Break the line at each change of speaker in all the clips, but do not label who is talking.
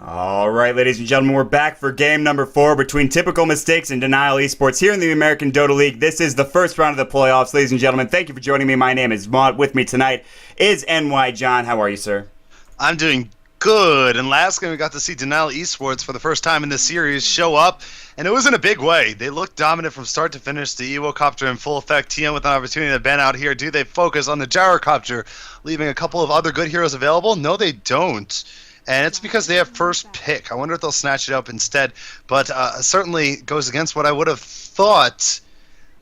All right, ladies and gentlemen, we're back for game number 4 between Typical Mistakes and Denial Esports here in the American Dota League. This is the first round of the playoffs, ladies and gentlemen. Thank you for joining me. My name is Maud. With me tonight is NY John. How are you, sir?
I'm doing good. And last game we got to see Denial Esports for the first time in this series show up, and it was in a big way. They looked dominant from start to finish. The Ewocopter in full effect. TM with an opportunity to ban out here. Do they focus on the Gyrocopter, leaving a couple of other good heroes available? No, they don't. And it's because they have first pick. I wonder if they'll snatch it up instead. But certainly goes against what I would have thought.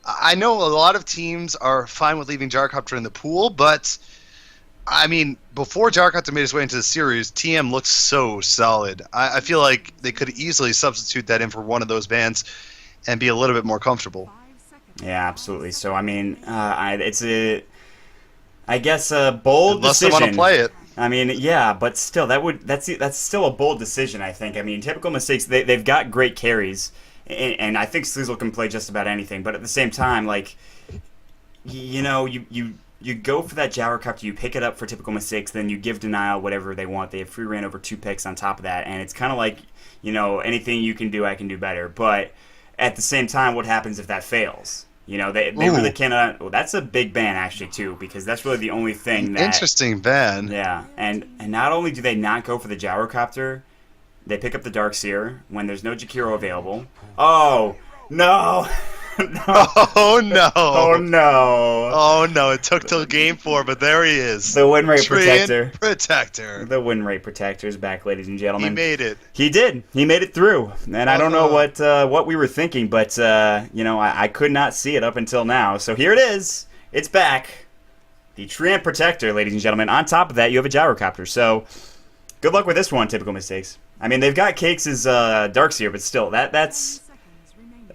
I know a lot of teams are fine with leaving Gyrocopter in the pool, but I mean, before Gyrocopter made his way into the series, TM looked so solid. I feel like they could easily substitute that in for one of those bans and be a little bit more comfortable.
Yeah, absolutely. So, I mean, it's I guess a bold
Unless
decision.
they want to play it.
I mean, yeah, but still, that's still a bold decision, I think. I mean, Typical Mistakes, they've got great carries, and I think Sleazel can play just about anything. But at the same time, like, you know, you go for that Gyrocopter, you pick it up for Typical Mistakes, then you give Denial whatever they want. They have free reign over 2 picks on top of that, and it's kind of like, you know, anything you can do, I can do better. But at the same time, what happens if that fails? You know, they really cannot. Well, that's a big ban actually too, because that's really the only thing that.
Interesting ban.
Yeah, and not only do they not go for the Gyrocopter, they pick up the Darkseer when there's no Jakiro available. Oh no! No.
Oh no!
Oh no!
Oh no! It took till game 4, but there he is.
The win rate
protector.
The win rate protector is back, ladies and gentlemen.
He made it.
He did. He made it through. And I don't know what we were thinking, but you know, I could not see it up until now. So here it is. It's back. The Treant Protector, ladies and gentlemen. On top of that, you have a Gyrocopter. So good luck with this one, Typical Mistakes. I mean, they've got Cakes' Darkseer, but still, that's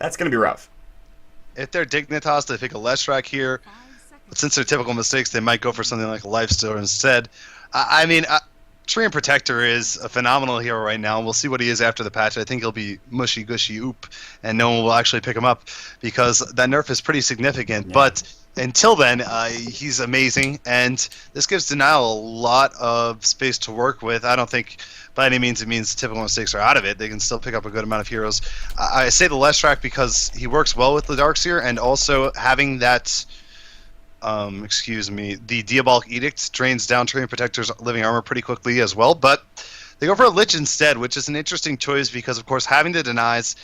going to be rough.
If they're Dignitas, they pick a Leshrac here. But since they're Typical Mistakes, they might go for something like a Lifestealer instead. I mean, Treant Protector is a phenomenal hero right now. We'll see what he is after the patch. I think he'll be mushy gushy oop, and no one will actually pick him up because that nerf is pretty significant. Yeah. But until then, he's amazing, and this gives Denial a lot of space to work with. I don't think by any means it means Typical Mistakes are out of it. They can still pick up a good amount of heroes. I say the Leshrac because he works well with the Darkseer, and also having that, the Diabolic Edict drains down Treant Protector's living armor pretty quickly as well. But they go for a Lich instead, which is an interesting choice because, of course, having the denies,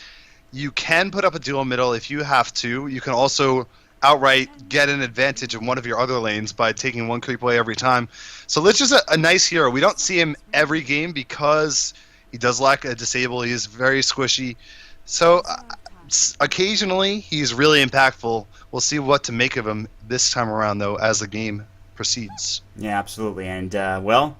you can put up a dual middle if you have to. You can also outright get an advantage in one of your other lanes by taking one creep away every time. So Lich is a nice hero. We don't see him every game because he does lack a disable. He is very squishy. So occasionally he's really impactful. We'll see what to make of him this time around, though, as the game proceeds.
Yeah, absolutely. And, well,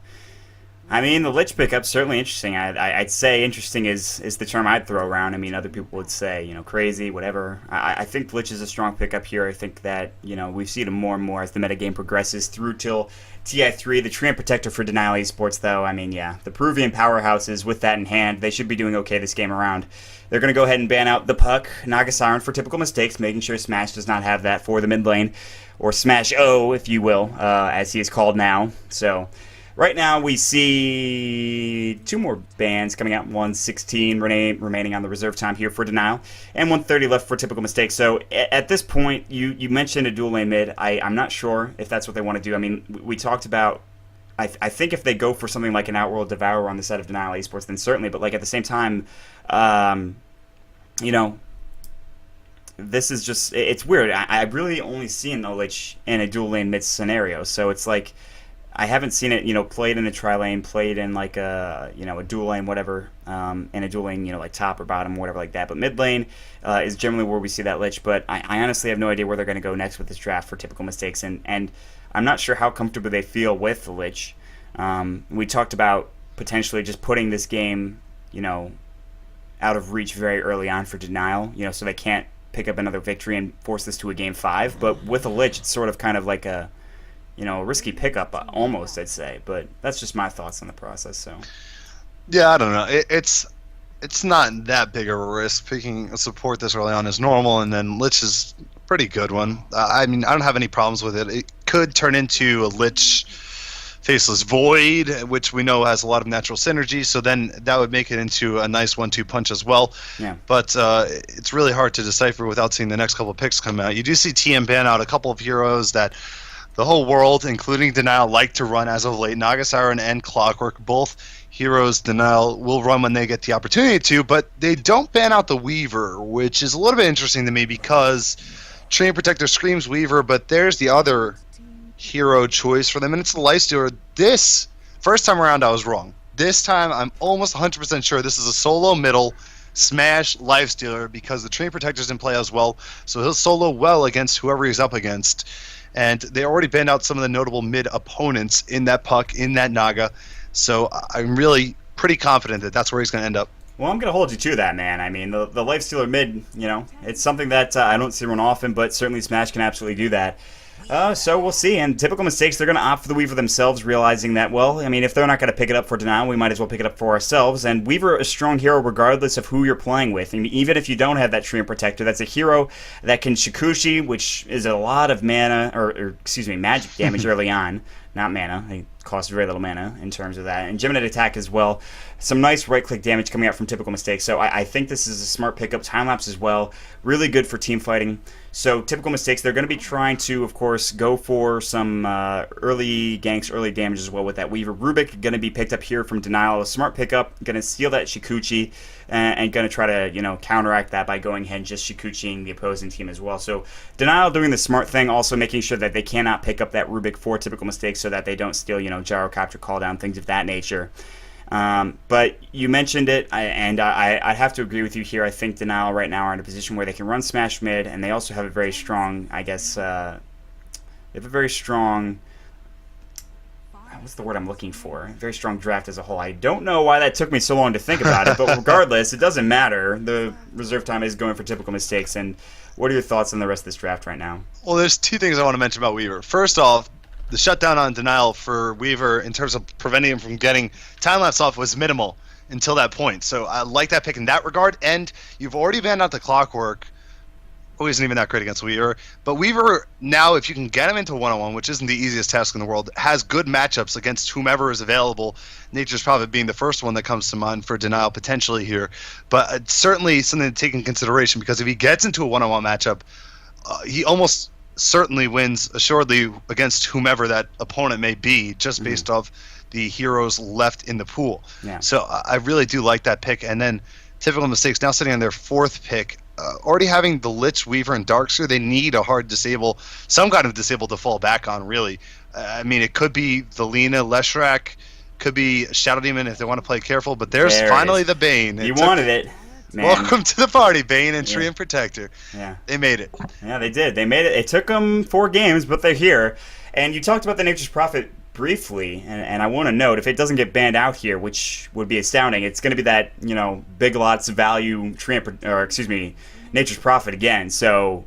I mean, the Lich pickup's certainly interesting. I'd say interesting is the term I'd throw around. I mean, other people would say, you know, crazy, whatever. I think Lich is a strong pickup here. I think that, you know, we've seen him more and more as the metagame progresses through till TI3. The Treant Protector for Denial Esports, though, I mean, yeah, the Peruvian powerhouses with that in hand, they should be doing okay this game around. They're going to go ahead and ban out the Puck, Naga Siren for Typical Mistakes, making sure Smash does not have that for the mid lane, or Smash O, if you will, as he is called now. So right now we see 2 more bans coming out, 116 remaining on the reserve time here for Denial, and 130 left for Typical Mistakes. So at this point, you mentioned a dual lane mid. I'm not sure if that's what they want to do. I mean, we talked about, I think if they go for something like an Outworld Devourer on the side of Denial Esports, then certainly, but like at the same time, you know, this is just, it's weird. I really only seen the Lich in a dual lane mid scenario, so it's like, I haven't seen it, you know, played in a tri-lane, played in like a, you know, a dual lane, whatever, in a dual lane, you know, like top or bottom, whatever like that. But mid lane is generally where we see that Lich. But I honestly have no idea where they're going to go next with this draft for Typical Mistakes. And I'm not sure how comfortable they feel with the Lich. We talked about potentially just putting this game, you know, out of reach very early on for Denial, you know, so they can't pick up another victory and force this to a game 5. But with a Lich, it's sort of kind of like a, you know, a risky pickup, almost, I'd say. But that's just my thoughts on the process. So,
yeah, I don't know. It's not that big of a risk. Picking a support this early on is normal, and then Lich is a pretty good one. I mean, I don't have any problems with it. It could turn into a Lich Faceless Void, which we know has a lot of natural synergy, so then that would make it into a nice 1-2 punch as well.
Yeah.
But it's really hard to decipher without seeing the next couple of picks come out. You do see TM ban out a couple of heroes that the whole world, including Denial, like to run as of late. Naga Siren and Clockwork, both heroes Denial will run when they get the opportunity to, but they don't ban out the Weaver, which is a little bit interesting to me because Train Protector screams Weaver, but there's the other hero choice for them, and it's the Lifestealer. This first time around I was wrong. This time I'm almost 100% sure this is a solo middle smash Lifestealer because the Train Protector's in play as well, so he'll solo well against whoever he's up against. And they already banned out some of the notable mid opponents in that puck, in that Naga, so I'm really pretty confident that that's where he's going to end up.
Well, I'm going to hold you to that, man. I mean, the Lifestealer mid, it's something that I don't see run often, but certainly Smash can absolutely do that. So we'll see. And typical mistakes, they're going to opt for the Weaver themselves, realizing that, well, I mean, if they're not going to pick it up for Denial, we might as well pick it up for ourselves. And Weaver is a strong hero regardless of who you're playing with. I mean, even if you don't have that Treant Protector, that's a hero that can Shikushi, which is a lot of mana, or magic damage early on. Not mana. They cost very little mana in terms of that. And Geminate attack as well. Some nice right-click damage coming out from typical mistakes. So I think this is a smart pickup. Time-lapse as well. Really good for team fighting. So typical mistakes, they're going to be trying to, of course, go for some early ganks, early damage as well with that Weaver. Rubik going to be picked up here from Denial. A smart pickup. Going to steal that Shikuchi and going to try to, counteract that by going ahead and just Shikuchiing the opposing team as well. So Denial doing the smart thing, also making sure that they cannot pick up that Rubik for typical mistakes so that they don't steal, gyrocopter, call down, things of that nature. But you mentioned it, I have to agree with you here. I think Denial right now are in a position where they can run Smash mid, and they also have a very strong, they have a very strong, what's the word I'm looking for? A very strong draft as a whole. I don't know why that took me so long to think about it, but regardless, it doesn't matter. The reserve time is going for typical mistakes, and what are your thoughts on the rest of this draft right now?
Well, there's two things I want to mention about Weaver. First off, the shutdown on Denial for Weaver in terms of preventing him from getting time-lapse off was minimal until that point. So I like that pick in that regard. And you've already banned out the Clockwork, who isn't even that great against Weaver. But Weaver, now, if you can get him into one-on-one, which isn't the easiest task in the world, has good matchups against whomever is available. Nature's Prophet being the first one that comes to mind for Denial potentially here. But it's certainly something to take in consideration because if he gets into a one-on-one matchup, he almost certainly wins assuredly against whomever that opponent may be, just based off the heroes left in the pool.
Yeah.
So I really do like that pick. And then typical mistakes, now sitting on their fourth pick, already having the Lich, Weaver, and Darkseer, they need a hard disable, some kind of disable to fall back on, really. I mean, it could be the Lina, Leshrac, could be Shadow Demon if they want to play careful, but there's finally the Bane.
You wanted it. Man.
Welcome to the party, Bane and Treant Protector.
Yeah.
They made it.
Yeah, they did. They made it. It took them 4 games, but they're here. And you talked about the Nature's Prophet briefly, and I want to note, if it doesn't get banned out here, which would be astounding, it's going to be that, big lots of value Nature's Prophet again. So,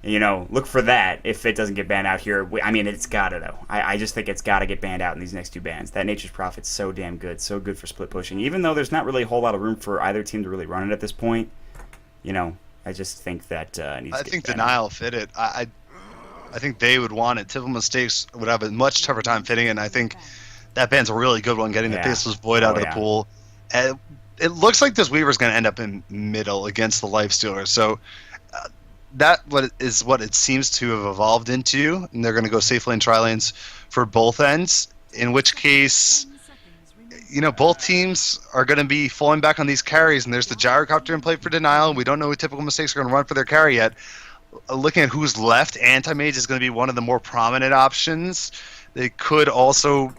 look for that if it doesn't get banned out here. I mean, it's got to, though. I just think it's got to get banned out in these next 2 bans. That Nature's Prophet's so damn good. So good for split pushing. Even though there's not really a whole lot of room for either team to really run it at this point, I just think that needs to get banned.
Denial fit it. I think they would want it. Typical mistakes would have a much tougher time fitting it, and I think that ban's a really good one, getting the Faceless Void out of the pool. And it looks like this Weaver's going to end up in middle against the Lifestealer. So that is what it seems to have evolved into, and they're going to go safe lane, tri lanes for both ends, in which case, both teams are going to be falling back on these carries, and there's the Gyrocopter in play for Denial, and we don't know what typical mistakes are going to run for their carry yet. Looking at who's left, Anti-Mage is going to be one of the more prominent options. They could also...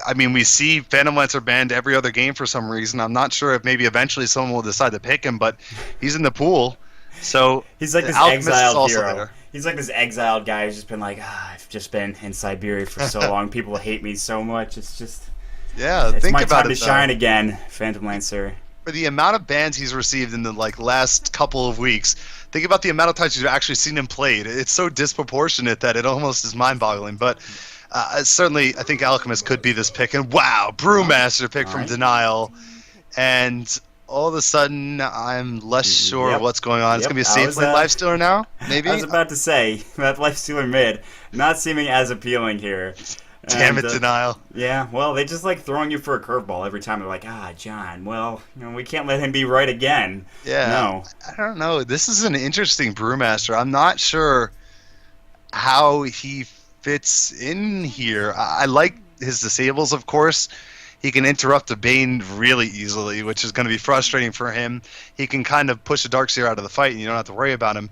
I mean, we see Phantom Lancer banned every other game for some reason. I'm not sure if maybe eventually someone will decide to pick him, but he's in the pool. So
he's like this exiled hero. There. He's like this exiled guy who's just been like, I've just been in Siberia for so long. People hate me so much. It's just...
Yeah,
it's
think
my
about
time to shine again, Phantom Lancer.
For the amount of bans he's received in the last couple of weeks, think about the amount of times you've actually seen him played. It's so disproportionate that it almost is mind-boggling. But certainly, I think Alchemist could be this pick. And wow, Brewmaster pick from Denial. And all of a sudden, I'm less sure what's going on. It's going to be a safe lane Lifestealer now, maybe?
I was about to say, that Lifestealer mid, not seeming as appealing here.
Damn
And
it, Denial.
yeah, well, they just like throwing you for a curveball every time. They're like, John, well, we can't let him be right again.
Yeah,
No.
I don't know. This is an interesting brewmaster. I'm not sure how he fits in here. I like his disables, of course. He can interrupt a Bane really easily, which is going to be frustrating for him. He can kind of push a Darkseer out of the fight, and you don't have to worry about him.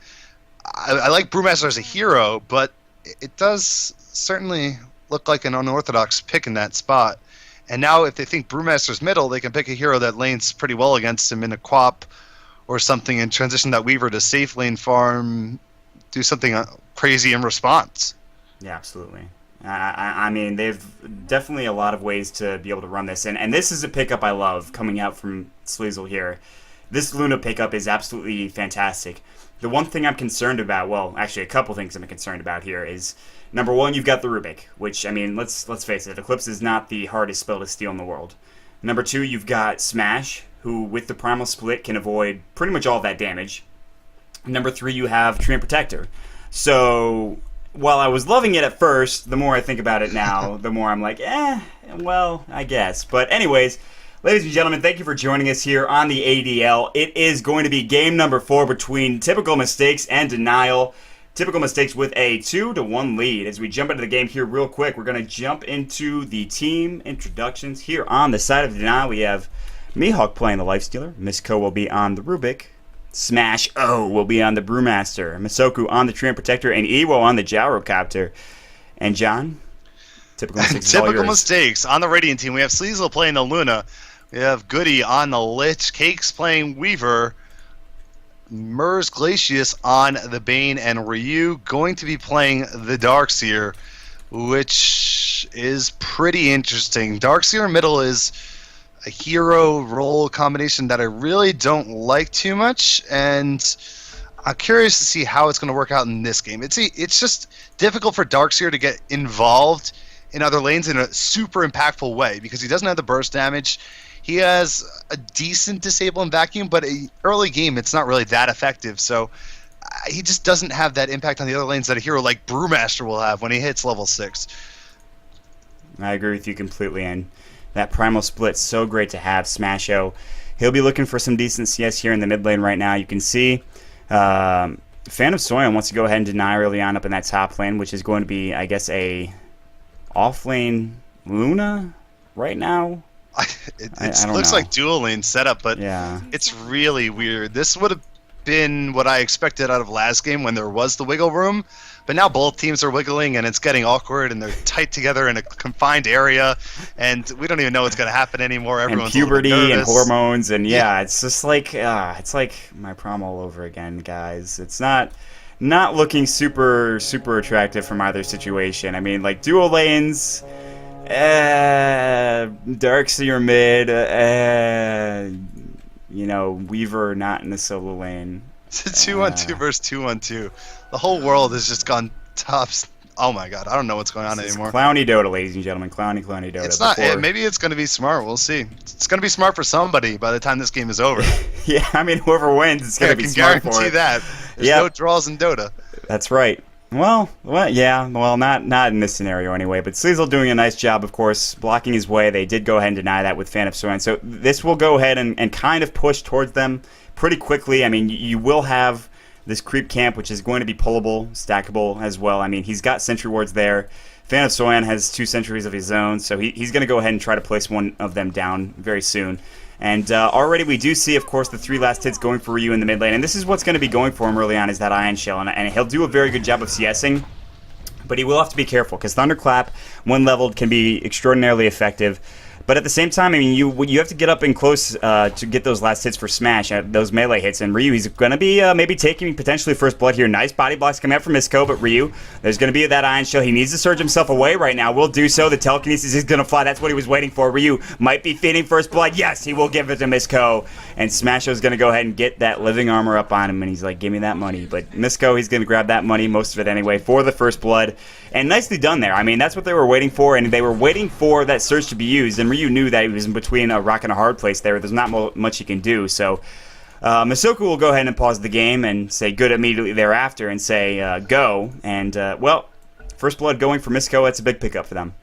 I like Brewmaster as a hero, but it does certainly look like an unorthodox pick in that spot. And now, if they think Brewmaster's middle, they can pick a hero that lanes pretty well against him in a Quap or something and transition that Weaver to safe lane farm, do something crazy in response.
Yeah, absolutely. I mean, they've definitely a lot of ways to be able to run this. And this is a pickup I love coming out from Sleazel here. This Luna pickup is absolutely fantastic. The one thing I'm concerned about, well, actually a couple things I'm concerned about here is, number one, you've got the Rubik, which, I mean, let's face it, Eclipse is not the hardest spell to steal in the world. Number two, you've got Smash, who with the Primal Split can avoid pretty much all that damage. Number three, you have Tree and Protector. So while I was loving it at first, the more I think about it now, the more I'm like, well, I guess. But anyways, ladies and gentlemen, thank you for joining us here on the ADL. It is going to be game number 4 between Typical Mistakes and Denial. Typical Mistakes with a 2-1 lead. As we jump into the game here real quick, we're going to jump into the team introductions. Here on the side of Denial, we have Mihawk playing the Lifestealer. Misko will be on the Rubik. Smash O will be on the Brewmaster. Masoku on the Tree and Protector. And Ewo on the Gyrocopter. And John, Typical Mistakes is all
Typical
yours.
Mistakes. On the Radiant team, we have Sleazel playing the Luna. We have Goody on the Lich. Cakes playing Weaver. Mers Glacius on the Bane. And Ryu going to be playing the Darkseer, which is pretty interesting. Darkseer middle is a hero role combination that I really don't like too much, and I'm curious to see how it's going to work out in this game. It's just difficult for Darkseer to get involved in other lanes in a super impactful way because he doesn't have the burst damage. He has a decent disable and vacuum, but early game it's not really that effective. So he just doesn't have that impact on the other lanes that a hero like Brewmaster will have when he hits level 6.
I agree with you completely, and that Primal Split, so great to have. Smasho, he'll be looking for some decent CS here in the mid lane right now. You can see Fan of Soyon wants to go ahead and deny early on up in that top lane, which is going to be, I guess, a off-lane Luna right now.
It looks like dual lane setup, but
yeah,
it's really weird. This would have been what I expected out of last game when there was the wiggle room, but now both teams are wiggling and it's getting awkward and they're tight together in a confined area and we don't even know what's going to happen anymore. Everyone's
and puberty
a little bit
and
nervous.
hormones and it's just like it's like my prom all over again, guys. It's not looking super attractive from either situation. I mean, like dual lanes, Darkseer mid, Weaver not in the solo lane.
It's a 2-on-2 versus 2-on-2. The whole world has just gone tops. Oh my god, I don't know what's going on
It's
anymore.
Clowny Dota, ladies and gentlemen. Clowny Dota.
It's not. Maybe it's going to be smart. We'll see. It's going to be smart for somebody by the time this game is over.
Yeah, I mean, whoever wins, it's going to be smart for
I can guarantee
it.
that. There's no draws in Dota.
That's right. Well, not in this scenario anyway. But Sleazel doing a nice job, of course, blocking his way. They did go ahead and deny that with Fan of Soin. So this will go ahead and kind of push towards them pretty quickly. I mean, you will have this creep camp, which is going to be pullable, stackable as well. I mean, he's got sentry wards there. Fan of Soyan has 2 sentries of his own, so he's going to go ahead and try to place one of them down very soon. And already we do see, of course, the 3 last hits going for Ryu in the mid lane. And this is what's going to be going for him early on, is that Ion Shell. And he'll do a very good job of CSing, but he will have to be careful, because Thunderclap, when leveled, can be extraordinarily effective. But at the same time, I mean, you have to get up and close to get those last hits for Smash, those melee hits. And Ryu, he's going to be maybe taking potentially first blood here. Nice body blocks coming out from Misko, but Ryu, there's going to be that Ion Shell. He needs to surge himself away right now. Will do so. The telekinesis is going to fly. That's what he was waiting for. Ryu might be feeding first blood. Yes, he will give it to Misko. And Smasho's going to go ahead and get that living armor up on him, and he's like, give me that money. But Misko, he's going to grab that money, most of it anyway, for the first blood. And nicely done there. I mean, that's what they were waiting for, and they were waiting for that surge to be used. And Ryu knew that he was in between a rock and a hard place there. There's not much he can do. So Masoku will go ahead and pause the game and say good immediately thereafter and say go. And, first blood going for Misko, that's a big pickup for them.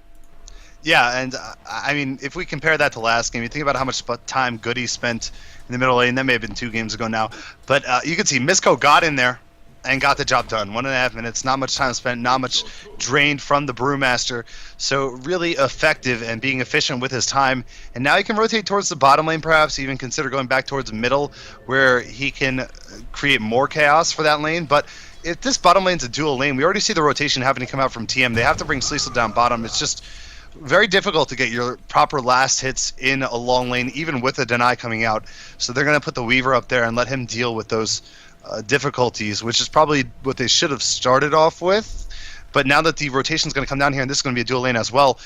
Yeah, and I mean, if we compare that to last game, you think about how much time Goody spent in the middle lane. That may have been 2 games ago now, but you can see Misko got in there and got the job done. 1.5 minutes, not much time spent, not much drained from the Brewmaster. So really effective and being efficient with his time. And now he can rotate towards the bottom lane, perhaps even consider going back towards the middle, where he can create more chaos for that lane. But if this bottom lane's a dual lane, we already see the rotation having to come out from TM. They have to bring Sleesel down bottom. It's just very difficult to get your proper last hits in a long lane, even with a deny coming out. So they're going to put the Weaver up there and let him deal with those difficulties, which is probably what they should have started off with. But now that the rotation is going to come down here, and this is going to be a dual lane as well,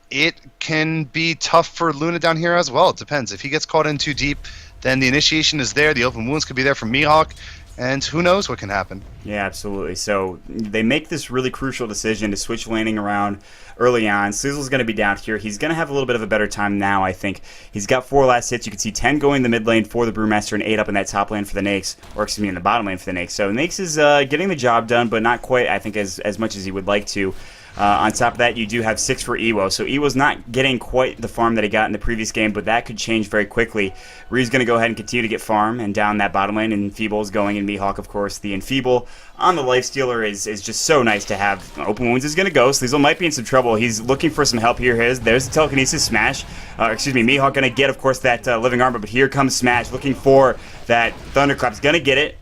it can be tough for Luna down here as well. It depends. If he gets caught in too deep, then the initiation is there. The open wounds could be there from Mihawk. And who knows what can happen.
Yeah, absolutely. So they make this really crucial decision to switch laning around early on. Sleezel's going to be down here. He's going to have a little bit of a better time now, I think. He's got 4 last hits. You can see 10 going in the mid lane for the Brewmaster and 8 up in that top lane for the Nakes, or excuse me, in the bottom lane for the Nakes. So Nakes is getting the job done, but not quite, I think, as much as he would like to. On top of that, you do have 6 for Ewo. So Ewo's not getting quite the farm that he got in the previous game, but that could change very quickly. Ryu's going to go ahead and continue to get farm and down that bottom lane, and Enfeeble's going, and Mihawk, of course. The Enfeeble on the Lifestealer is just so nice to have. Open Wounds is going to go. Sleezel might be in some trouble. He's looking for some help here. There's the Telekinesis Smash. Mihawk going to get, of course, that Living Armor, but here comes Smash looking for that Thunderclap. He's going to get it.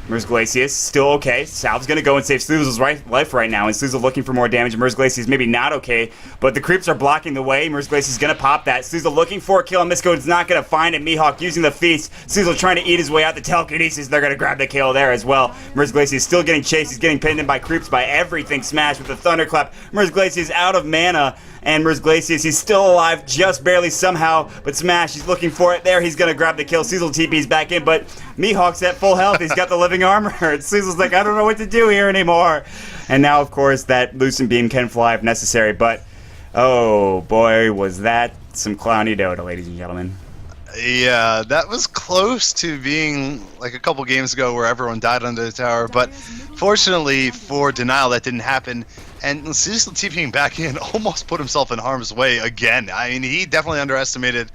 Merz Glacius still okay. Salve's going to go and save Sleezel's life right now, and Sleezel looking for more damage. Merz Glacius maybe not okay, but the creeps are blocking the way. Merz Glacius is going to pop that. Sleezel looking for a kill, and Misko is not going to find it. Mihawk using the feast. Sleezel trying to eat his way out. The Telekinesis, they're going to grab the kill there as well. Merz Glacius still getting chased. He's getting pinned in by creeps, by everything. Smash with the Thunderclap. Merz Glacius out of mana. And Merz Glacius, he's still alive, just barely somehow, but Smash, he's looking for it there, he's going to grab the kill. Sleezel TP's back in, but Mihawk's at full health, he's got the living armor. Sleezel's like, I don't know what to do here anymore. And now, of course, that Lucent Beam can fly if necessary, but oh boy, was that some clowny Dota, ladies and gentlemen.
Yeah, that was close to being like a couple games ago where everyone died under the tower, but fortunately for Denial, that didn't happen. And Sleezel TPing back in almost put himself in harm's way again. I mean, he definitely underestimated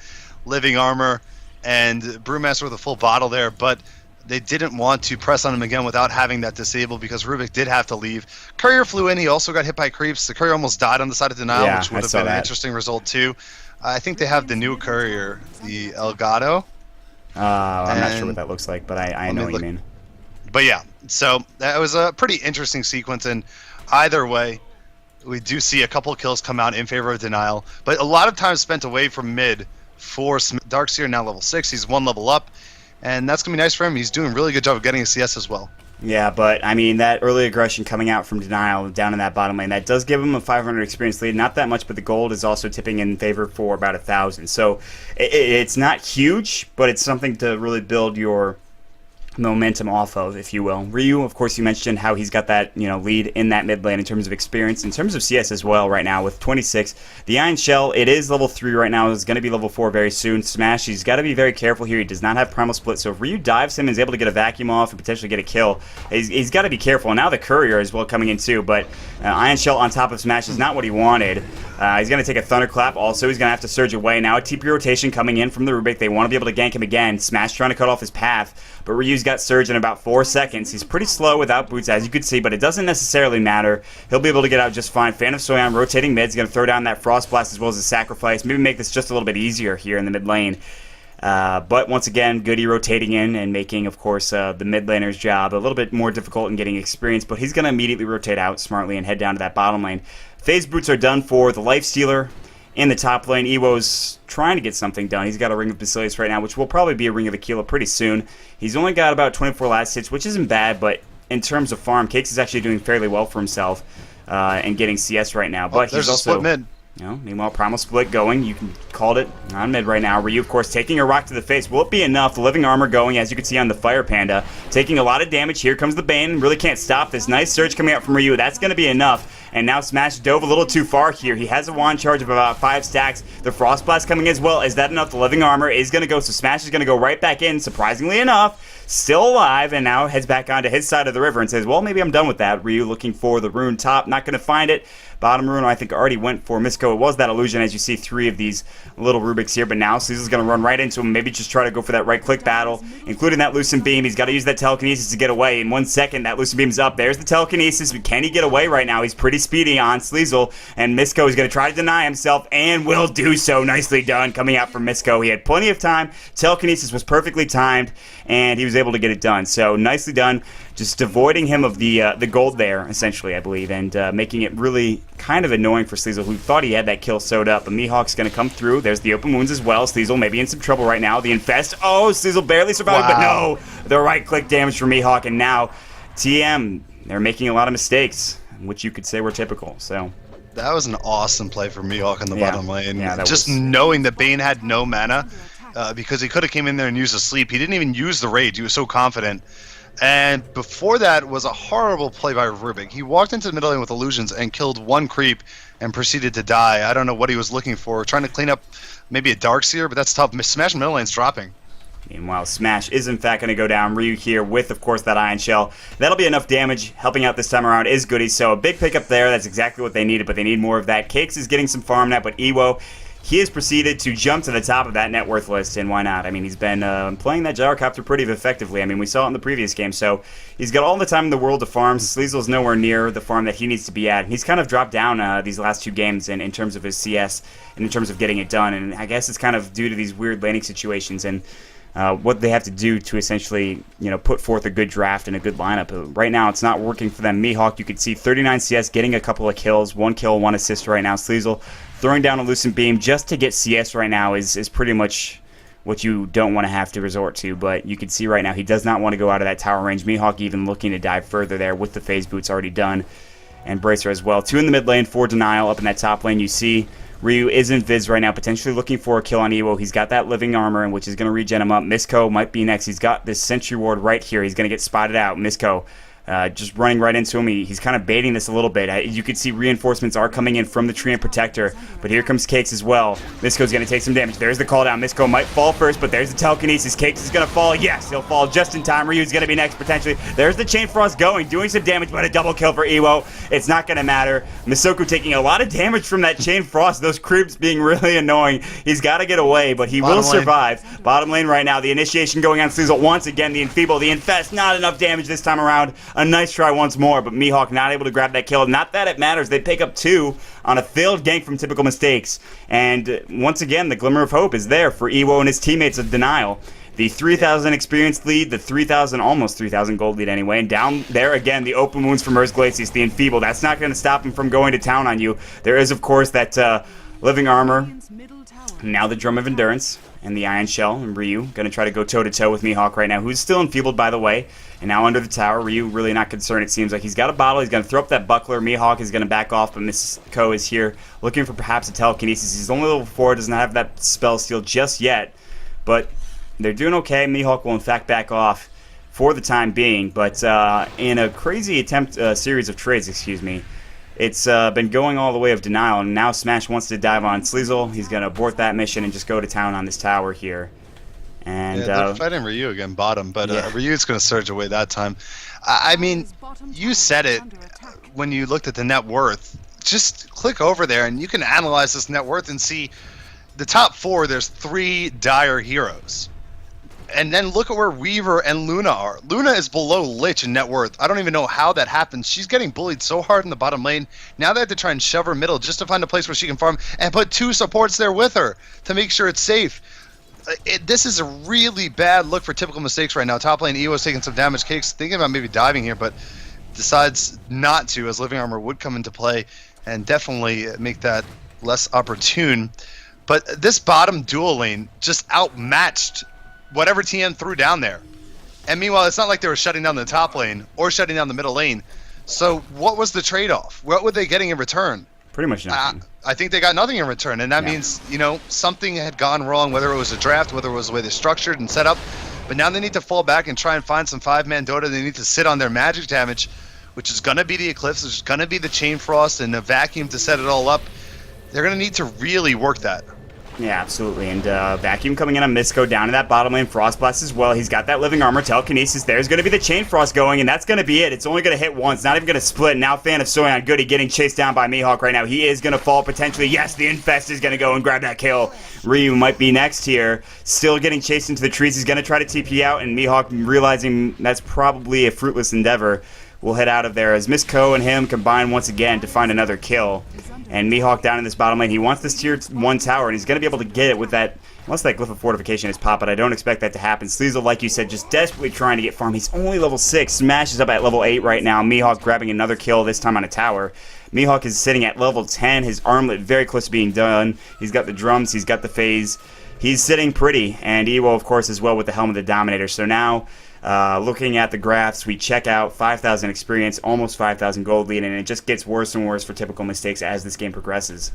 Living Armor and Brewmaster with a full bottle there, but they didn't want to press on him again without having that disabled because Rubik did have to leave. Courier flew in. He also got hit by creeps. The Courier almost died on the side of Denial, which would have been an interesting result too. I think they have the new Courier, the Elgato.
I'm not sure what that looks like, but I know what you mean.
But yeah, so that was a pretty interesting sequence, and either way, we do see a couple kills come out in favor of Denial, but a lot of time spent away from mid for Darkseer, now level 6. He's 1 level up, and that's going to be nice for him. He's doing a really good job of getting a CS as well.
Yeah, but, I mean, that early aggression coming out from Denial down in that bottom lane, that does give him a 500 experience lead. Not that much, but the gold is also tipping in favor for about 1,000. So it's not huge, but it's something to really build your momentum off of, if you will. Ryu, of course, you mentioned how he's got that lead in that mid lane in terms of experience, in terms of CS as well right now with 26. The Iron Shell, it is level 3 right now. It's going to be level 4 very soon. Smash, he's got to be very careful here. He does not have Primal Split, so if Ryu dives him and is able to get a vacuum off and potentially get a kill, he's got to be careful. And now the Courier is well coming in too, but Iron Shell on top of Smash is not what he wanted. He's going to take a Thunderclap. Also, he's going to have to surge away. Now a TP rotation coming in from the Rubik. They want to be able to gank him again. Smash trying to cut off his path, but Ryu's got surge in about 4 seconds. He's pretty slow without boots, as you could see, but it doesn't necessarily matter. He'll be able to get out just fine. Fan of Soyan rotating mid. He's going to throw down that Frost Blast as well as a Sacrifice. Maybe make this just a little bit easier here in the mid lane. But once again, Goody rotating in and making, of course, the mid laner's job a little bit more difficult in getting experience, but he's going to immediately rotate out smartly and head down to that bottom lane. Phase boots are done for the Lifestealer in the top lane. Ewo's trying to get something done. He's got a Ring of Basilius right now, which will probably be a Ring of Aquila pretty soon. He's only got about 24 last hits, which isn't bad, but in terms of farm, Cakes is actually doing fairly well for himself and getting CS right now. But
there's
he's also
a split mid.
Meanwhile, Primal Split going. You can call it on mid right now. Ryu, of course, taking a rock to the face. Will it be enough? The Living Armor going, as you can see on the Fire Panda. Taking a lot of damage. Here comes the Bane. Really can't stop this. Nice surge coming out from Ryu. That's going to be enough. and now Smash dove a little too far here. He has a wand charge of about 5 stacks. The Frost Blast coming as well. Is that enough? The Living Armor is going to go, so Smash is going to go right back in, surprisingly enough. Still alive, and now heads back onto his side of the river and says, well, maybe I'm done with that. Ryu looking for the rune top, not going to find it. Bottom rune, I think, already went for Misko. It was that illusion, as you see 3 of these little Rubiks here, but now Sleazel's going to run right into him, maybe just try to go for that right-click battle, including that Lucent Beam. He's got to use that telekinesis to get away. In 1 second, that Lucent Beam's up. There's the telekinesis, but can he get away right now? He's pretty speedy on Sleazel, and Misko is going to try to deny himself, and will do so. Nicely done coming out from Misko. He had plenty of time. Telekinesis was perfectly timed, and he was able to get it done. So nicely done. Just avoiding him of the gold there, essentially, I believe, and making it really kind of annoying for Sleazel, who thought he had that kill sewed up. But Mihawk's going to come through. There's the open wounds as well. Sleazel maybe in some trouble right now. The infest. Oh, Sleazel barely survived, but no. The right-click damage for Mihawk, and now TM, they're making a lot of mistakes, which you could say were typical. So
that was an awesome play for Mihawk in the bottom lane.
Yeah,
just knowing that Bane had no mana, because he could have came in there and used a sleep. He didn't even use the rage. He was so confident. And before that was a horrible play by Rubik. He walked into the middle lane with illusions and killed 1 creep and proceeded to die. I don't know what he was looking for. Trying to clean up maybe a Darkseer, but that's tough. Smash middle lane's dropping.
Meanwhile, Smash is in fact going to go down. Ryu here with, of course, that Iron Shell. That'll be enough damage. Helping out this time around is goodies. So a big pickup there. That's exactly what they needed, but they need more of that. Cakes is getting some farm net, but Ewo, he has proceeded to jump to the top of that net worth list, and why not? I mean, he's been playing that gyrocopter pretty effectively. I mean, we saw it in the previous game, so he's got all the time in the world to farm. Sleazel's nowhere near the farm that he needs to be at, and he's kind of dropped down these last 2 games in terms of his CS and in terms of getting it done, and I guess it's kind of due to these weird laning situations and what they have to do to essentially, put forth a good draft and a good lineup. Right now, it's not working for them. Mihawk, you could see 39 CS, getting a couple of kills, 1 kill, 1 assist right now. Sleazel throwing down a Lucent Beam just to get CS right now is pretty much what you don't want to have to resort to, but you can see right now he does not want to go out of that tower range. Mihawk even looking to dive further there with the phase boots already done, and Bracer as well. 2 in the mid lane for Denial. Up in that top lane, you see Ryu is in Viz right now, potentially looking for a kill on Ewo. He's got that living armor, which is going to regen him up. Misko might be next. He's got this sentry ward right here. He's going to get spotted out. Misko just running right into him. He's kind of baiting this a little bit. You can see reinforcements are coming in from the Treant Protector, but here comes Cakes as well. Misko's going to take some damage. There's the call down. Misko might fall first, but there's the telekinesis. Cakes is going to fall. Yes, he'll fall just in time. Ryu's going to be next, potentially. There's the Chain Frost going, doing some damage, but a double kill for Ewo. It's not going to matter. Misoku taking a lot of damage from that Chain Frost. Those creeps being really annoying. He's got to get away, but he will survive. Bottom lane right now. The initiation going on Sleazel once again. The Enfeeble, the Infest, not enough damage this time around. A nice try once more, but Mihawk not able to grab that kill. Not that it matters. They pick up 2 on a failed gank from typical mistakes. And once again, the glimmer of hope is there for Ewo and his teammates of Denial. The 3,000 experience lead, the 3,000, almost 3,000 gold lead anyway. And down there again, the open wounds from Merz Glacius, the Enfeeble. That's not going to stop him from going to town on you. There is, of course, that living armor. Now the Drum of Endurance and the Iron Shell, and Ryu going to try to go toe-to-toe with Mihawk right now, who's still enfeebled, by the way. And now under the tower, Ryu really not concerned. It seems like he's got a bottle. He's going to throw up that buckler. Mihawk is going to back off, but Misko is here looking for perhaps a telekinesis. He's only level 4, does not have that spell steal just yet, but they're doing okay. Mihawk will in fact back off for the time being, but in a crazy series of trades, it's been going all the way of Denial, and now Smash wants to dive on Sleazel. He's going to abort that mission and just go to town on this tower here. And
they're fighting Ryu again, bottom, but Ryu's going to surge away that time. I mean, you said it when you looked at the net worth. Just click over there, and you can analyze this net worth and see the top 4, there's 3 dire heroes. And then look at where Weaver and Luna are. Luna is below Lich in net worth. I don't even know how that happens. She's getting bullied so hard in the bottom lane. Now they have to try and shove her middle just to find a place where she can farm and put 2 supports there with her to make sure it's safe. This is a really bad look for typical mistakes right now. Top lane, Ewo's taking some damage. Cakes thinking about maybe diving here, but decides not to, as living armor would come into play and definitely make that less opportune. But this bottom dual lane just outmatched whatever TM threw down there. And meanwhile, it's not like they were shutting down the top lane or shutting down the middle lane. So what was the trade-off? What were they getting in return?
Pretty much nothing.
I think they got nothing in return, and that means, something had gone wrong, whether it was a draft, whether it was the way they structured and set up. But now they need to fall back and try and find some 5-man Dota. They need to sit on their magic damage, which is going to be the Eclipse, which is going to be the Chain Frost, and a Vacuum to set it all up. They're going to need to really work that.
Yeah, absolutely. And Vacuum coming in on Misco down to that bottom lane. Frost Blast as well. He's got that Living Armor. Telekinesis. There's going to be the Chain Frost going, and that's going to be it. It's only going to hit once. Not even going to split. Now Fan of Soyon Goody getting chased down by Mihawk right now. He is going to fall potentially. Yes, the Infest is going to go and grab that kill. Ryu might be next here. Still getting chased into the trees. He's going to try to TP out, and Mihawk, realizing that's probably a fruitless endeavor, will head out of there as Misco and him combine once again to find another kill. And Mihawk down in this bottom lane. He wants this tier 1 tower, and he's going to be able to get it with that, unless that Glyph of Fortification is pop, but I don't expect that to happen. Sleazel, like you said, just desperately trying to get farm. He's only level 6. Smash is up at level 8 right now. Mihawk grabbing another kill, this time on a tower. Mihawk is sitting at level 10. His armlet very close to being done. He's got the drums. He's got the phase. He's sitting pretty. And Ewo, of course, as well with the Helm of the Dominator. So now, looking at the graphs, we check out 5,000 experience, almost 5,000 gold lead, and it just gets worse and worse for typical mistakes as this game progresses.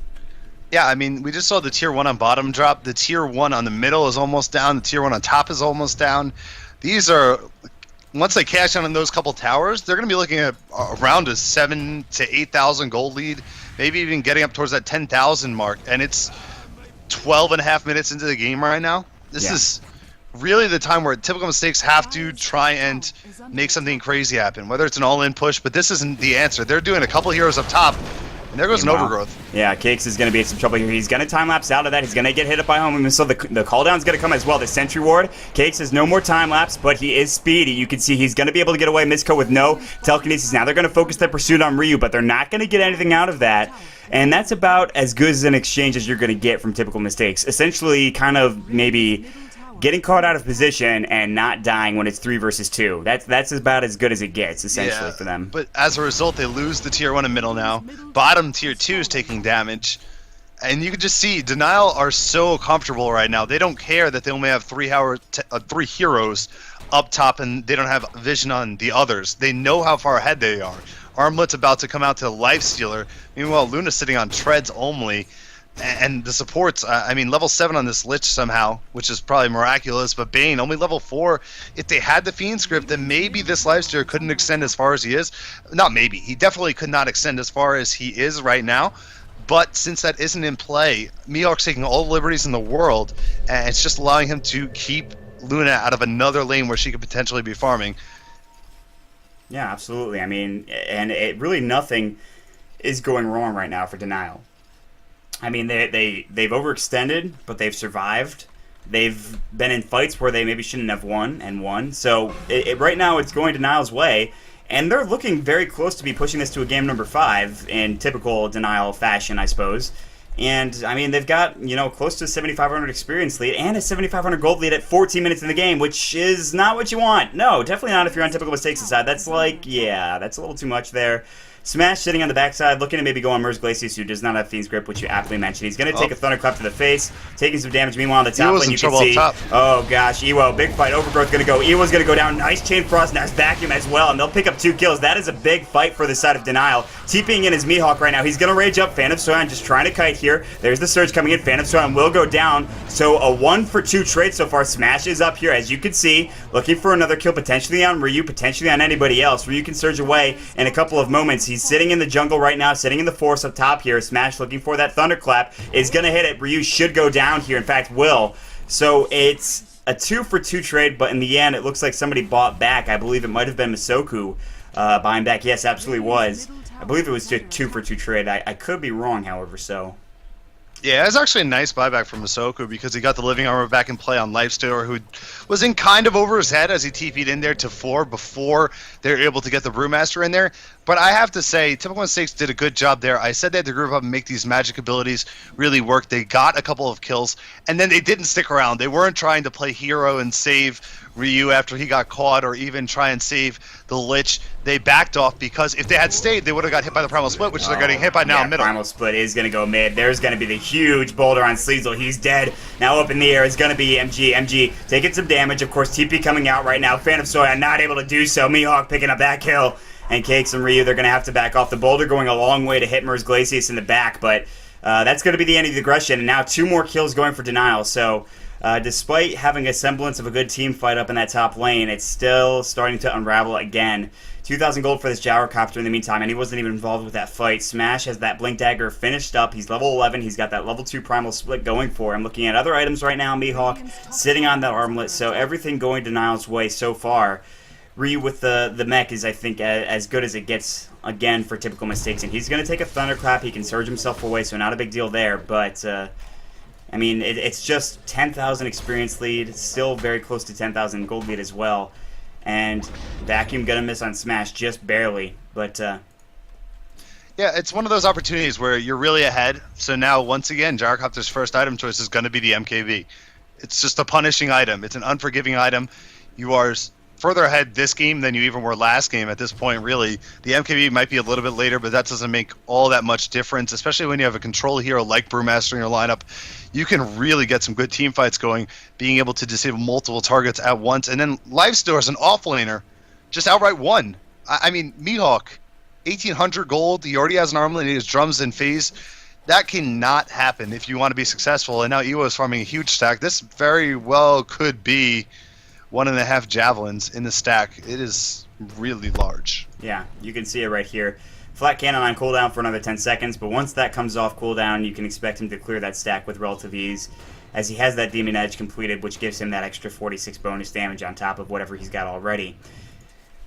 Yeah, I mean, we just saw the tier 1 on bottom drop. The tier 1 on the middle is almost down. The tier 1 on top is almost down. These are, once they cash out on those couple towers, they're going to be looking at around a 7,000 to 8,000 gold lead, maybe even getting up towards that 10,000 mark. And it's 12 and a half minutes into the game right now. This is really the time where typical mistakes have to try and make something crazy happen, whether it's an all-in push, but this isn't the answer. They're doing a couple heroes up top, and there goes an overgrowth.
Yeah, Cakes is going to be in some trouble here. He's going to time-lapse out of that. He's going to get hit up by home, so the call-down's going to come as well. The Sentry Ward. Cakes has no more time-lapse, but he is speedy. You can see he's going to be able to get away. Misco with no telekinesis. Now they're going to focus their pursuit on Ryu, but they're not going to get anything out of that. And that's about as good as an exchange as you're going to get from typical mistakes. Essentially, kind of maybe getting caught out of position and not dying when it's 3 versus 2. That's about as good as it gets, essentially, for them.
But as a result, they lose the tier 1 and middle now. Bottom tier 2 is taking damage. And you can just see, Denial are so comfortable right now. They don't care that they only have 3 heroes up top and they don't have vision on the others. They know how far ahead they are. Armlet's about to come out to Lifestealer. Meanwhile, Luna's sitting on treads only. And the supports, I mean, level 7 on this Lich somehow, which is probably miraculous, but Bane, only level 4. If they had the Fiend script, then maybe this Lifestealer couldn't extend as far as he is. Not maybe. He definitely could not extend as far as he is right now. But since that isn't in play, Mihawk's taking all the liberties in the world, and it's just allowing him to keep Luna out of another lane where she could potentially be farming.
Yeah, absolutely. I mean, and really nothing is going wrong right now for Denial. I mean, they've overextended, but they've survived. They've been in fights where they maybe shouldn't have won. So right now it's going Denial's way, and they're looking very close to be pushing this to a game number 5 in typical Denial fashion, I suppose. And, I mean, they've got, close to a 7,500 experience lead and a 7,500 gold lead at 14 minutes in the game, which is not what you want. No, definitely not if you're on typical mistakes side. That's that's a little too much there. Smash sitting on the backside, looking to maybe go on Merz Glacius, who does not have Fiend's Grip, which you aptly mentioned. He's going to take a Thunderclap to the face, taking some damage. Meanwhile, on the top lane, you can see, oh gosh, Ewo, big fight, Overgrowth going to go. Ewo's going to go down, nice Chain Frost, nice Vacuum as well, and they'll pick up 2 kills. That is a big fight for the side of Denial. TPing in his Mihawk right now. He's going to rage up. Fan of Soyon just trying to kite here. There's the surge coming in. Fan of Soyon will go down. So a 1-for-2 trade so far. Smash is up here, as you can see, looking for another kill, potentially on Ryu, potentially on anybody else. Ryu can surge away in a couple of moments. He's sitting in the jungle right now, sitting in the force up top here. Smash looking for that Thunderclap is going to hit it. Ryu should go down here. In fact, will. So it's a 2-for-2 trade, but in the end, it looks like somebody bought back. I believe it might have been Masoku buying back. Yes, absolutely was. I believe it was just a 2-for-2 trade. I could be wrong, however, so.
Yeah, it was actually a nice buyback from Masoku because he got the Living Armor back in play on Lifestealer, who was in kind of over his head as he TP'd in there to 4 before they were able to get the Brewmaster in there. But I have to say, Typical Mistakes did a good job there. I said they had to group up and make these magic abilities really work. They got a couple of kills, and then they didn't stick around. They weren't trying to play hero and save Ryu after he got caught, or even try and save the Lich. They backed off because if they had stayed, they would have got hit by the Primal Split, which they're getting hit by now middle.
Primal Split is going to go mid. There's going to be the huge boulder on Sleazel. He's dead. Now up in the air is going to be MG. MG taking some damage. Of course, TP coming out right now. Fan of Soya not able to do so. Mihawk picking up that kill. And Cakes and Ryu, they're going to have to back off. The boulder going a long way to hit Merz Glacius in the back, but that's going to be the end of the aggression. And now 2 more kills going for Denial. So despite having a semblance of a good team fight up in that top lane, it's still starting to unravel again 2,000 gold for this gyrocopter in the meantime, and he wasn't even involved with that fight. Smash has that Blink Dagger finished up. He's level 11. He's got that level 2 Primal Split going for him. Looking at other items right now, Mihawk sitting on that armlet, so everything going Denial's way so far. Ryu with the mech is, I think, as good as it gets, again, for typical mistakes. And he's going to take a Thunderclap. He can surge himself away, so not a big deal there. But, I mean, it's just 10,000 experience lead, still very close to 10,000 gold lead as well. And Vacuum going to miss on Smash just barely. But,
yeah, it's one of those opportunities where you're really ahead. So now, once again, Gyrocopter's first item choice is going to be the MKB. It's just a punishing item. It's an unforgiving item. You are further ahead this game than you even were last game at this point, really. The MKB might be a little bit later, but that doesn't make all that much difference, especially when you have a control hero like Brewmaster in your lineup. You can really get some good team fights going, being able to disable multiple targets at once. And then Lifesteal as an offlaner just outright won. I mean, Mihawk, 1,800 gold. He already has an armlet. He has drums in phase. That cannot happen if you want to be successful. And now Ewo is farming a huge stack. This very well could be 1.5 javelins in the stack. It is really large.
Yeah, you can see it right here. Flat cannon on cooldown for another 10 seconds, but once that comes off cooldown, you can expect him to clear that stack with relative ease, as he has that Demon Edge completed, which gives him that extra 46 bonus damage on top of whatever he's got already.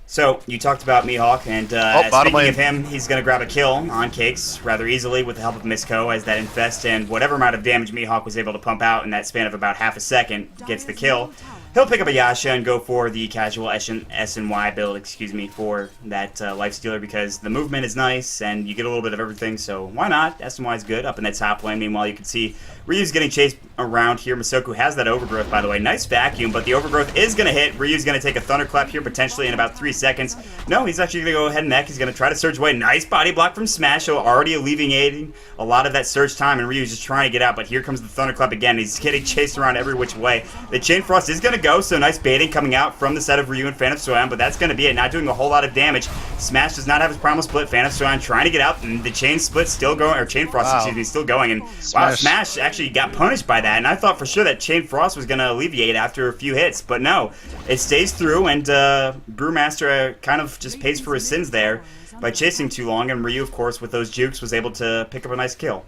So, you talked about Mihawk, and speaking of him, he's going to grab a kill on Cakes rather easily with the help of Misko, as that Infest and whatever amount of damage Mihawk was able to pump out in that span of about half a second gets the kill. He'll pick up a Yasha and go for the casual S&Y build, for that life stealer, because the movement is nice and you get a little bit of everything, so why not? S&Y is good up in that top lane. Meanwhile, you can see Ryu's getting chased around here. Masoku has that overgrowth, by the way. Nice vacuum, but the overgrowth is going to hit. Ryu's going to take a thunderclap here potentially in about 3 seconds. No, he's actually going to go ahead and mech. He's going to try to surge away. Nice body block from Smash, so already alleviating a lot of that surge time, and Ryu's just trying to get out, but here comes the thunderclap again. He's getting chased around every which way. The Chain Frost is going to go, so nice baiting coming out from the set of Ryu and Fan of Soyan, but that's going to be it. Not doing a whole lot of damage. Smash does not have his Primal Split. Fan of Soyan trying to get out, and the Chain Split still going, or Chain Frost, excuse me, still going. And wow, Smash actually got punished by that, and I thought for sure that Chain Frost was going to alleviate after a few hits, but no, it stays through, and Brewmaster kind of just pays for his sins there by chasing too long, and Ryu, of course, with those jukes, was able to pick up a nice kill.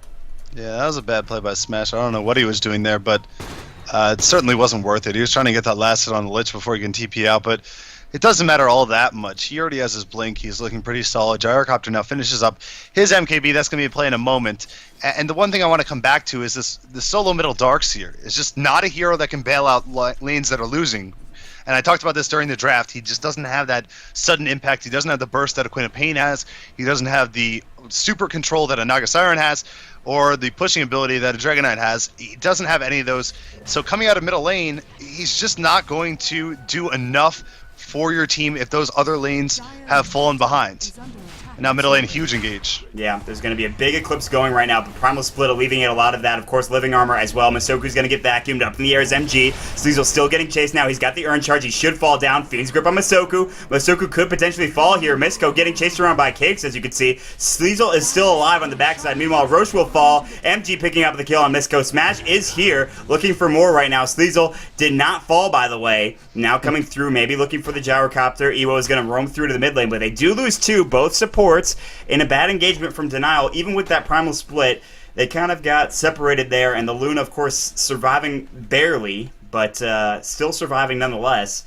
Yeah, that was a bad play by Smash. I don't know what he was doing there, but it certainly wasn't worth it. He was trying to get that last hit on the Lich before he can TP out, but it doesn't matter all that much. He already has his blink. He's looking pretty solid. Gyrocopter now finishes up his MKB. That's going to be a play in a moment. And the one thing I want to come back to is the solo middle Darkseer is just not a hero that can bail out lanes that are losing. And I talked about this during the draft. He just doesn't have that sudden impact. He doesn't have the burst that a Queen of Pain has. He doesn't have the super control that a Naga Siren has, or the pushing ability that a Dragon Knight has. He doesn't have any of those. So coming out of middle lane, he's just not going to do enough for your team if those other lanes have fallen behind. And now middle lane, huge engage.
Yeah, there's going to be a big eclipse going right now, but Primal Split alleviating a lot of that. Of course, Living Armor as well. Masoku's going to get vacuumed up in the air as MG. Sleazel's still getting chased now. He's got the Urn Charge. He should fall down. Fiend's Grip on Masoku. Masoku could potentially fall here. Misko getting chased around by Cakes, as you can see. Sleazel is still alive on the backside. Meanwhile, Roche will fall. MG picking up the kill on Misko. Smash is here, looking for more right now. Sleazel did not fall, by the way. Now coming through, maybe looking for the Gyrocopter. Ewo is going to roam through to the mid lane, but they do lose two, both supports. In a bad engagement from Denial, even with that Primal Split, they kind of got separated there, and the Luna, of course, surviving barely, but still surviving nonetheless.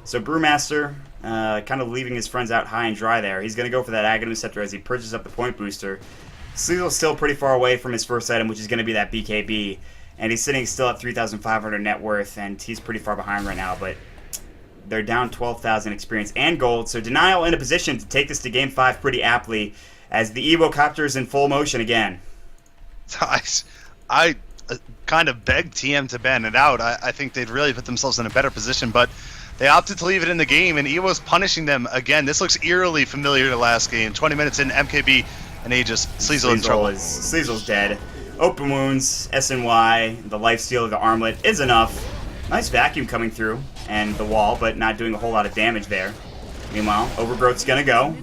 So Brewmaster kind of leaving his friends out high and dry there. He's going to go for that Aghanim Scepter as he purchases up the point booster. Sleazel's still pretty far away from his first item, which is going to be that BKB, and he's sitting still at 3,500 net worth, and he's pretty far behind right now, but they're down 12,000 experience and gold, so Denial in a position to take this to Game 5 pretty aptly, as the Evo-copter is in full motion again.
I kind of begged TM to ban it out. I think they'd really put themselves in a better position, but they opted to leave it in the game, and Evo's punishing them again. This looks eerily familiar to last game. 20 minutes in, MKB, and Aegis. Sleazel in trouble.
Sleazel's dead. Open wounds, SNY, the lifesteal, the armlet is enough. Nice vacuum coming through, and the wall, but not doing a whole lot of damage there. Meanwhile, Overgrowth's going to go.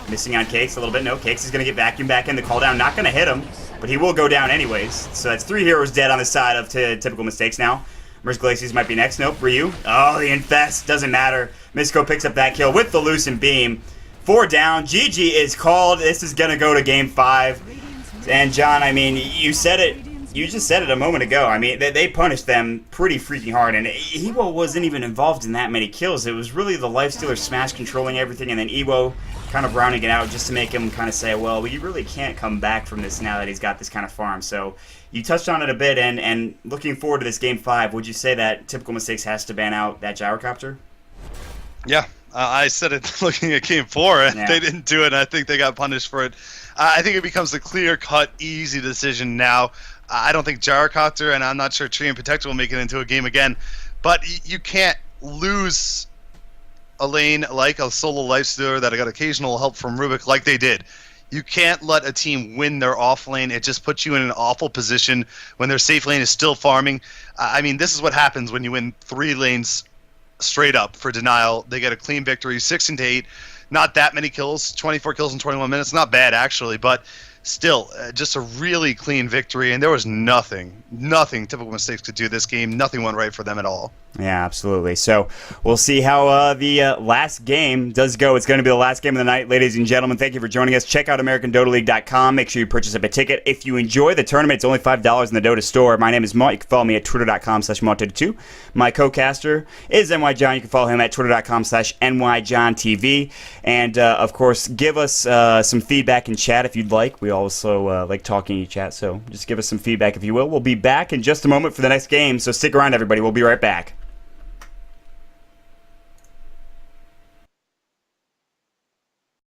Missing on Cakes a little bit. No, Cakes is going to get vacuum back in. The call down, not going to hit him, but he will go down anyways. So that's 3 heroes dead on the side of typical mistakes now. Merz Glacius might be next. Nope, Ryu. Oh, the Infest. Doesn't matter. Misko picks up that kill with the Lucent Beam. 4 down. GG is called. This is going to go to Game 5. And, John, I mean, you said it. You just said it a moment ago. I mean, they punished them pretty freaking hard, and Ewo wasn't even involved in that many kills. It was really the Lifestealer Smash controlling everything, and then Ewo kind of rounding it out just to make him kind of say, well, we really can't come back from this now that he's got this kind of farm. So you touched on it a bit, and looking forward to this Game 5, would you say that Typical Mistakes has to ban out that gyrocopter?
Yeah, I said it looking at Game 4, and
Yeah.
they didn't do it, and I think they got punished for it. I think it becomes a clear-cut, easy decision now. I don't think Gyrocopter, and I'm not sure Tree and Protector will make it into a game again, but you can't lose a lane like a solo Lifestealer that got occasional help from Rubik like they did. You can't let a team win their off lane. It just puts you in an awful position when their safe lane is still farming. I mean, this is what happens when you win 3 lanes straight up for Denial. They get a clean victory, 16-8. Not that many kills, 24 kills in 21 minutes. Not bad, actually, but still, just a really clean victory, and there was nothing Typical Mistakes could do this game. Nothing went right for them at all.
Yeah, absolutely. So we'll see how the last game does go. It's going to be the last game of the night, ladies and gentlemen. Thank you for joining us. Check out AmericanDotaLeague.com. Make sure you purchase up a ticket. If you enjoy the tournament, it's only $5 in the Dota store. My name is Malt. You can follow me at twitter.com/Malt82. My co-caster is NYJohn. You can follow him at twitter.com/NYJohnTV. And, of course, give us some feedback in chat if you'd like. We also like talking in chat, so just give us some feedback if you will. We'll be back in just a moment for the next game, so stick around, everybody. We'll be right back.